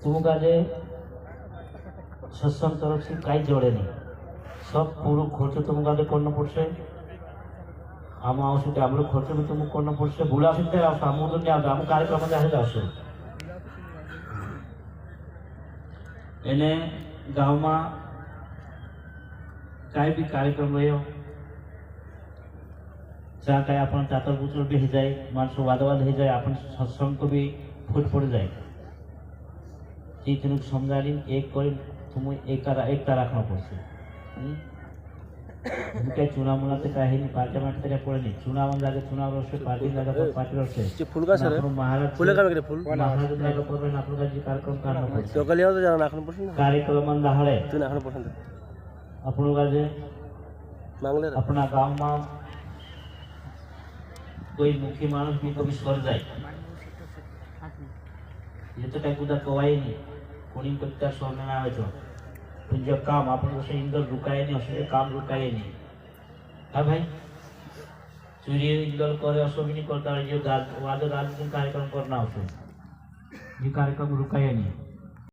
तुमकाजे सत्संग तरफ से काही जोड़े नहीं, सब पूरा खर्च तुमकाजे करना पड़ছে। हम आवश्यक हम लोग खर्च भी तुमको करना पड़ছে। बुला सकते हैं हम उधर नहीं आते, हम कार्यक्रम में जाते हैं। इन्हें गांव में काही भी कार्यक्रम रह्यो चा काय आपण चातर पुचर भी हो जाए, माणसं वादवाद हो जाए, आपण सत्संग को भी फूट पड़ जाए। तीन समझाली एक कर तुम एकता रखना पड़ছে। क्या चुनाव मुनाते काही नहीं, पार्टी मारते क्या पड़े नहीं। चुनाव जाके चुनाव रखे, पार्टी जाके पार्टी रखे। फूल का सर महाराज फूल का बेरे फूल महाराज जाके पड़े ना, अपन का जी कार्यक्रम करना पड़ছে। तो कल याद जाना नाखन पसंद कार्यक्रम दाहड़े तू नाखन पसंद अपन का जे मांगले अपना गांव में कोई मुखी मानुष भी कभी स्वर जाए, ये तो काही कुदा कवाई नहीं, कोणी कधी स्वर में आवे तो तुझे काम आपण जसे इंदर रुकाय नहीं, असले काम रुकाय नहीं। हाँ भाई सूर्य इंदर करे असो भी नहीं करता, जो वाद राजनीतिक कार्यक्रम करना होते, ये कार्यक्रम रुकाय नहीं।